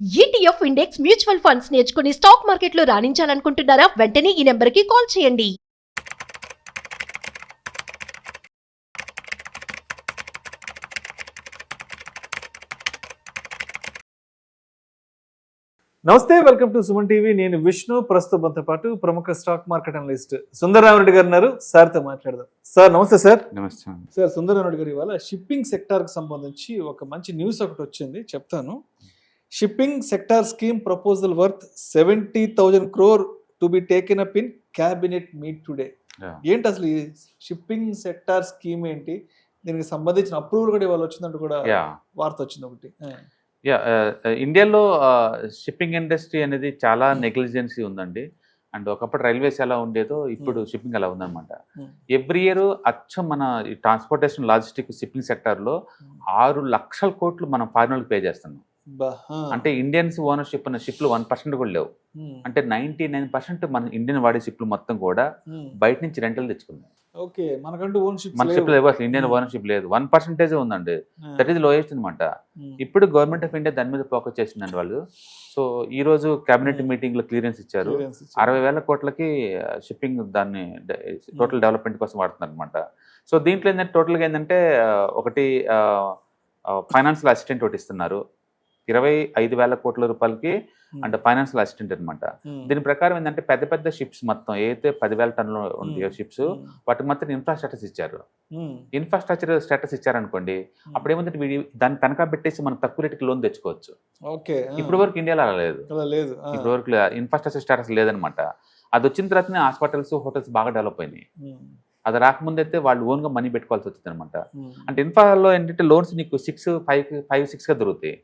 ETF index mutual funds నేర్చుకుని stock మార్కెట్లో రాణించాలనుకుంటున్నారా? వెంటనే ఈ నెంబర్కి కాల్ చేయండి. నమస్తే, వెల్కమ్ టు సుమన్ టీవీ. నేను విష్ణు. ప్రస్తుతంతో పాటు ప్రముఖ స్టాక్ మార్కెట్ అనలిస్ట్ సుందరరామరెడ్డి గారు ఉన్నారు. సార్తో మాట్లాడదాం. సార్ నమస్తే. సార్ నమస్తే. సార్, సుందరరామరెడ్డి గారు ఇవాళ షిప్పింగ్ సెక్టార్కి సంబంధించి ఒక మంచి న్యూస్ ఒకటి వచ్చింది, చెప్తాను. Shipping sector scheme proposal worth 70,000 crore to be taken up in cabinet meet today. ఏంటి అసలు ఈ షిప్పింగ్ సెక్టార్ స్కీమ్ ఏంటి? దీనికి సంబంధించిన అప్రూవల్ కూడా ఇవాళ వచ్చిందంటూ కూడా వార్త వచ్చింది ఒకటి. ఇండియాలో షిప్పింగ్ ఇండస్ట్రీ అనేది చాలా నెగ్లిజెన్సీ ఉందండి. అండ్ ఒకప్పుడు రైల్వేస్ ఎలా ఉండేదో ఇప్పుడు షిప్పింగ్ అలా ఉందన్నమాట. ఎవ్రీ ఇయర్ అచ్చం మన ఈ ట్రాన్స్పోర్టేషన్ లాజిస్టిక్ షిప్పింగ్ సెక్టార్లో 6 లక్షల కోట్లు మనం ఫారినర్లకు పే చేస్తున్నాం. అంటే ఇండియన్స్ ఓనర్షిప్ ఉన్న షిప్లు 1% కూడా లేవు. అంటే 99% మన ఇండియన్ వాడే షిప్లు మొత్తం కూడా బయట నుంచి రెంటల్ తెచ్చుకున్నాయి. మన షిప్ లేవు, అసలు ఇండియన్ ఓనర్షిప్ లేదు. 1% ఉందండి. దట్ ఈస్ లోయెస్ట్ అనమాట. ఇప్పుడు గవర్నమెంట్ ఆఫ్ ఇండియా దాని మీద ఫోకస్ చేసిందండి వాళ్ళు. సో ఈ రోజు కేబినెట్ మీటింగ్ లో క్లియరెన్స్ ఇచ్చారు. 60,000 కోట్లకి షిప్పింగ్ దాన్ని టోటల్ డెవలప్మెంట్ కోసం వాడుతున్నారు అనమాట. సో దీంట్లో ఏంటంటే టోటల్గా ఏంటంటే ఒకటి ఫైనాన్షియల్ అసిస్టెంట్ ఒకటి ఇస్తున్నారు 25,000 కోట్ల రూపాయలకి. అండ్ ఫైనాన్షియల్ అసిస్టెంట్ అనమాట. దీని ప్రకారం ఏంటంటే పెద్ద పెద్ద షిప్స్ మొత్తం ఏదైతే 10,000 టన్నులు ఉంది షిప్స్, వాటికి మొత్తం ఇన్ఫ్రాస్ట్రక్చర్స్ ఇచ్చారు. ఇన్ఫ్రాస్ట్రక్చర్ స్టేటస్ ఇచ్చారనుకోండి, అప్పుడు ఏమంటే దాన్ని తనఖా పెట్టేసి మనం తక్కువ రేటుకి లోన్ తెచ్చుకోవచ్చు. ఇప్పుడు వరకు ఇండియాలో అలా లేదు. ఇప్పుడు వరకు ఇన్ఫ్రాస్ట్రక్చర్ స్టేటస్ లేదనమాట. అది వచ్చిన తర్వాతనే హాస్పిటల్స్, హోటల్స్ బాగా డెవలప్ అయినాయి. అది రాకముందైతే వాళ్ళు ఓన్గా మనీ పెట్టుకోవాల్సి వచ్చింది అనమాట. అంటే ఇన్ఫ్రాలో ఏంటంటే లోన్స్ నీకు 6-5-6గా దొరుకుతాయి.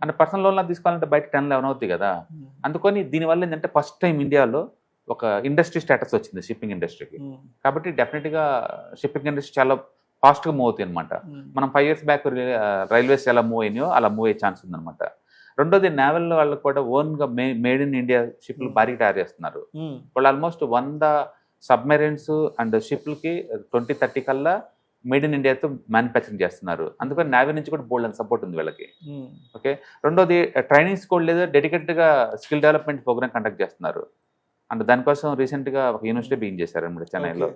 అంటే పర్సనల్ లోన్లా తీసుకోవాలంటే బయట 10-11 అవుతాయి కదా. అందుకని దీనివల్ల ఏంటంటే ఫస్ట్ టైం ఇండియాలో ఒక ఇండస్ట్రీ స్టేటస్ వచ్చింది షిప్పింగ్ ఇండస్ట్రీకి. కాబట్టి డెఫినెట్గా షిప్పింగ్ ఇండస్ట్రీ చాలా ఫాస్ట్గా మూవ్ అవుతాయి అనమాట. మనం 5 years బ్యాక్ రైల్వేస్ ఎలా మూవ్ అయినాయో అలా మూవ్ అయ్యే ఛాన్స్ ఉందన్నమాట. రెండోది నేవల్ వాళ్ళకి కూడా ఓన్గా మేడ్ ఇన్ ఇండియా షిప్లు భారీగా తయారు చేస్తున్నారు. వాళ్ళు ఆల్మోస్ట్ 100 సబ్మెరైన్స్ అండ్ షిప్లకి 2030 కల్లా మేడ్ ఇన్ ఇండియాతో మ్యానుఫ్యాక్చరింగ్ చేస్తున్నారు. అందుకని నేవీ నుంచి కూడా బోల్డ్ అండ్ సపోర్ట్ ఉంది వీళ్ళకి. ఓకే, రెండోది ట్రైనింగ్ స్కూల్ లేదా డెడికేటెడ్గా స్కిల్ డెవలప్మెంట్ ప్రోగ్రామ్ కండక్ట్ చేస్తున్నారు. అండ్ దానికోసం రీసెంట్గా ఒక యూనివర్సిటీ బిగిన్ చేశారు అన్నమాట చెన్నైలో.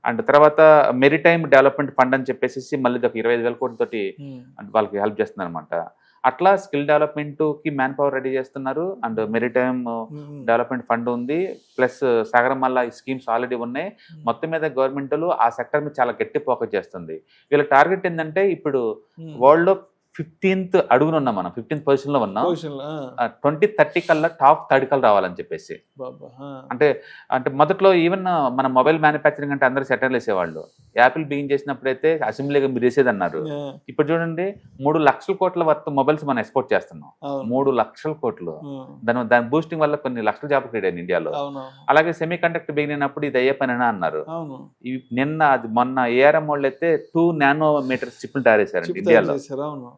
అండ్ తర్వాత మెరిటైమ్ డెవలప్మెంట్ ఫండ్ అని చెప్పేసి మళ్ళీ ఒక 25,000 కోట్లతోటి వాళ్ళకి హెల్ప్ చేస్తున్నారు అనమాట. అట్లా స్కిల్ డెవలప్మెంట్కి మ్యాన్ పవర్ రెడీ చేస్తున్నారు. అండ్ మెరిటైమ్ డెవలప్మెంట్ ఫండ్ ఉంది, ప్లస్ సాగరమల్ల ఈ స్కీమ్స్ ఆల్రెడీ ఉన్నాయి. మొత్తం మీద గవర్నమెంట్ ఆ సెక్టర్ మీద చాలా గట్టి ఫోకస్ చేస్తుంది. వీళ్ళ టార్గెట్ ఏంటంటే ఇప్పుడు వరల్డ్లో 15th అడుగున ఉన్నాం, మనం 15th పొజిషన్లో ఉన్నాం. 2030 కల్లా టాప్ 30 కల్లా రావాలని చెప్పేసి. అంటే అంటే మొదట్లో ఈవెన్ మన మొబైల్ మ్యానుఫ్యాక్చరింగ్ అంటే అందరూ సెటర్లు వేసేవాళ్ళు. యాపిల్ బిగిన్ చేసినప్పుడైతే అసెంబ్లీగా మీరు వేసేది అన్నారు. ఇప్పుడు చూడండి 3 లక్షల కోట్ల వర్త్ మొబైల్స్ మనం ఎక్స్పోర్ట్ చేస్తున్నాం. 3 లక్షల కోట్లు. దాని బూస్టింగ్ వల్ల కొన్ని లక్షల జాబ్ క్రియేట్ అయ్యాయి ఇండియాలో. అలాగే సెమీ కండక్టర్ బిగిన్ అయినప్పుడు ఇది అయ్యే పని అన్నారు. నిన్న అది మొన్న ఏఆర్ఎం వాళ్ళు అయితే 2 nanometers చిప్లు తయారు చేశారండి ఇండియాలో.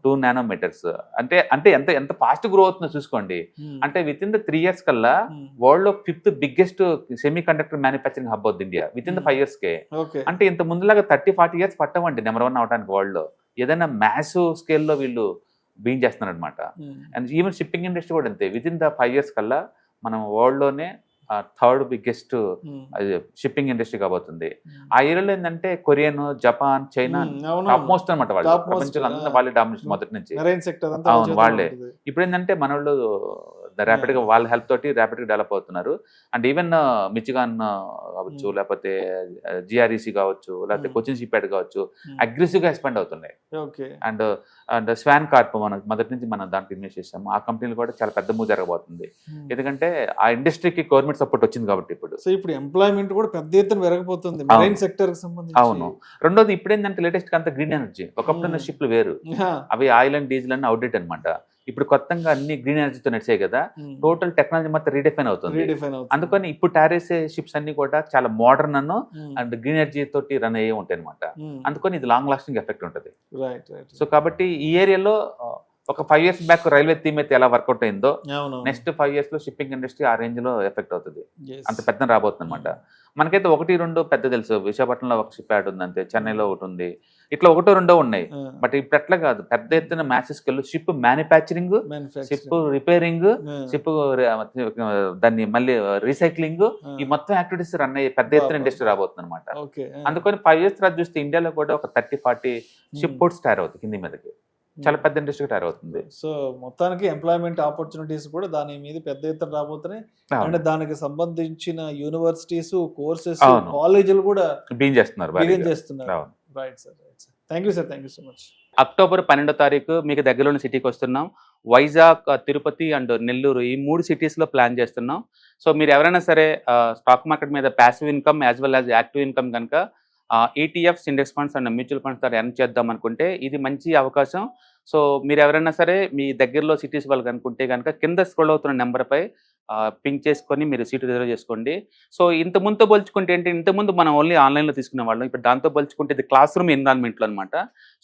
2 nanometers అంటే అంటే ఎంత ఫాస్ట్ గ్రో అవుతుందో చూసుకోండి. అంటే విత్ ఇన్ ద 3 years కల్లా వరల్డ్ లో 5th biggest semiconductor manufacturing hub అవుతుంది India within the 5 years కే. అంటే ఇంత ముందులాగా 30-40 years పట్టవండి నెంబర్ 1 అవడానికి వరల్డ్ లో. ఏదైనా మ్యాసివ్ స్కేల్లో వీళ్ళు బీన్ చేస్తున్నారు అనమాట. అండ్ ఈవెన్ షిప్పింగ్ ఇండస్ట్రీ కూడా అంతే. విత్ ఇన్ ద 5 years కల్లా మనం వరల్డ్ లోనే 3rd బిగ్గెస్ట్ షిప్పింగ్ ఇండస్ట్రీ కాబోతుంది. ఆ ఏరియాలో ఏంటంటే Korean, Japan, China top most అనమాట. వాళ్ళు ప్రపంచంలో అందరూ వాళ్ళే డామినేషన్ మొదటి నుంచి. అవును, వాళ్ళే. ఇప్పుడు ఏంటంటే మన వాళ్ళు ర్యాపిడ్గా వాళ్ళ హెల్ప్ తోటి ర్యాపిడ్గా డెవలప్ అవుతున్నారు. అండ్ ఈవెన్ మిచిగాన్ కావచ్చు, లేకపోతే జిఆర్ఈసి కావచ్చు, లేకపోతే కొచ్చిన్ షిప్యార్డ్ కావచ్చు, అగ్రెసివ్గా ఎక్స్పాండ్ అవుతున్నాయి. అండ్ అండ్ స్వాన్ కార్ప్ మనం మొదటి నుంచి మనం దాంట్లో ఇన్వెస్ట్ చేసాము. ఆ కంపెనీలు కూడా చాలా పెద్ద మూవ్ జరగబోతుంది. ఎందుకంటే ఆ ఇండస్ట్రీకి గవర్నమెంట్ సపోర్ట్ వచ్చింది కాబట్టి. ఇప్పుడు ఎంప్లాయ్మెంట్ కూడా పెద్ద ఎత్తున పెరగబోతుంది మెరైన్ సెక్టర్ కి సంబంధించి. అవును. రెండోది ఇప్పుడు ఏంటంటే లేటెస్ట్ అంతా గ్రీన్ ఎనర్జీ. ఒకప్పుడు షిప్లు వేరు, అవి ఆయిల్ అండ్ డీజిల్ అన్ని అవుట్డేట్ అనమాట. ఇప్పుడు కొత్తగా అన్ని గ్రీన్ ఎనర్జీతో నడిచాయి కదా. టోటల్ టెక్నాలజీ మొత్తం రీడిఫైన్ అవుతుంది. అందుకని ఇప్పుడు తయారు చేసే షిప్స్ అన్ని కూడా చాలా మోడర్న్ అండ్ గ్రీన్ ఎనర్జీ తోటి రన్ అయ్యే ఉంటాయి అనమాట. అందుకని ఇది లాంగ్ లాస్టింగ్ ఎఫెక్ట్ ఉంటుంది. సో కాబట్టి ఈ ఏరియాలో ఒక 5 years బ్యాక్ రైల్వే థీమ్ అయితే ఎలా వర్కౌట్ అయిందో అవును. నెక్స్ట్ 5 years లో షిప్పింగ్ ఇండస్ట్రీ ఆ రేంజ్ లో ఎఫెక్ట్ అవుతుంది. Yes. అంత పెద్ద రాబోతుంది అనమాట. మనకైతే 1-2 పెద్ద తెలుసు. విశాఖపట్నంలో ఒక షిప్ యార్డ్ ఉంది అంతే, చెన్నైలో ఒకటి ఉంది, ఇట్లా 1-2 ఉన్నాయి. ఆ, బట్ ఇప్పుడు అట్లా కాదు, పెద్ద ఎత్తున మ్యాచెస్ కెళ్ళి ship manufacturing, manufacturing. Ship repairing, ఆ, షిప్ దాన్ని మళ్ళీ రీసైక్లింగ్, ఆ, ఈ మొత్తం యాక్టివిటీస్ రన్ అయ్యే పెద్ద ఎత్తున ఇండస్ట్రీ రాబోతుంది అనమాట. ఓకే. అందుకని 5 years తర్వాత చూస్తే ఇండియాలో కూడా ఒక 30-40 షిప్ పోర్ట్స్ తయారవుతుంది కింది మీదకి. చాలా పెద్ద ఇండస్ట్రీ తయారవుతుంది. సో మొత్తానికి ఎంప్లాయ్మెంట్ ఆపర్చునిటీస్ కూడా దాని మీద పెద్ద ఎత్తున రాబోతున్నాయి. అండ్ దానికి సంబంధించిన యూనివర్సిటీస్, కోర్సెస్, అవును. కాలేజీలు కూడా బీన్ చేస్తున్నారు బిగిన్ భారీగా. చేస్తున్నారు. అవును. Right sir, right sir. Thank you sir, thank you so much. October 12వ తారీఖు మీకు దగ్గరలోని సిటీకి వస్తున్నాం. వైజాగ్, తిరుపతి అండ్ నెల్లూరు ఈ 3 సిటీస్లో ప్లాన్ చేస్తున్నాం. సో మీరు ఎవరైనా సరే స్టాక్ మార్కెట్ మీద passive income as well as active income కనుక ETFs, index funds and mutual funds ద్వారా ఎర్న్ చేద్దాం అనుకుంటే ఇది మంచి అవకాశం. సో మీరు ఎవరైనా సరే మీ దగ్గరలో సిటీస్ వాళ్ళు అనుకుంటే కనుక కింద స్క్రోల్ అవుతున్న నెంబర్పై పింక్ చేసుకొని మీరు సీటు రిజర్వ్ చేసుకోండి. సో ఇంతకుముందుతో పోల్చుకుంటే ఏంటి, ఇంతకుముందు మనం ఓన్లీ ఆన్లైన్లో తీసుకునే వాళ్ళం, ఇప్పుడు దాంతో పోల్చుకుంటే ఇది క్లాస్ రూమ్ ఎన్విరాన్మెంట్లో అనమాట.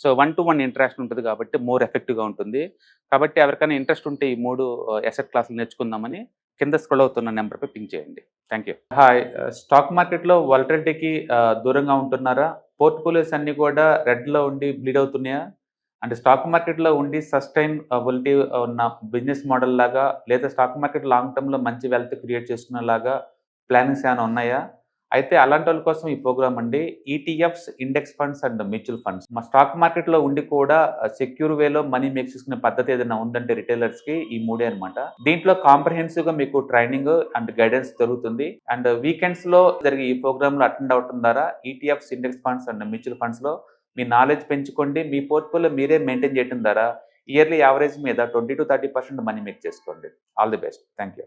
సో 1-to-1 ఇంటరాక్షన్ ఉంటుంది కాబట్టి మోర్ ఎఫెక్టివ్గా ఉంటుంది. కాబట్టి ఎవరికైనా ఇంట్రెస్ట్ ఉంటే ఈ 3 అసెట్ క్లాసులు నేర్చుకుందామని కింద స్క్రోల్ అవుతున్న నెంబర్పై పింక్ చేయండి. Thank you. హాయ్, స్టాక్ మార్కెట్లో వాలటిలిటీకి దూరంగా ఉంటున్నారా? పోర్ట్ఫోలియోస్ అన్నీ కూడా రెడ్లో ఉండి బ్లీడ్ అవుతున్నాయా? అంటే స్టాక్ మార్కెట్లో ఉండి సస్టైనబిలిటీ ఉన్న బిజినెస్ మోడల్ లాగా, లేదా స్టాక్ మార్కెట్ లాంగ్ టర్మ్లో మంచి వెల్త్ క్రియేట్ చేసుకునేలాగా ప్లానింగ్స్ ఏమైనా ఉన్నాయా? అయితే అలాంటి వాళ్ళ కోసం ఈ ప్రోగ్రామ్ అండి. ETFs, index funds and mutual funds. మా స్టాక్ మార్కెట్లో ఉండి కూడా సెక్యూర్ వేలో మనీ మేక్ చేసుకునే పద్ధతి ఏదైనా ఉందంటే రిటైలర్స్కి ఈ 3 అనమాట. దీంట్లో కాంప్రహెన్సివ్గా మీకు ట్రైనింగ్ అండ్ గైడెన్స్ జరుగుతుంది. అండ్ వీకెండ్స్లో జరిగే ఈ ప్రోగ్రామ్లో అటెండ్ అవటం ద్వారా ETFs, index funds and mutual ఫండ్స్లో మీ నాలెడ్జ్ పెంచుకోండి. మీ పోర్ట్ఫోలియో మీరే మెయింటైన్ చేయడం ద్వారా ఇయర్లీ యావరేజ్ మీద 20-30% మనీ మేక్ చేసుకోండి. All the best. Thank you.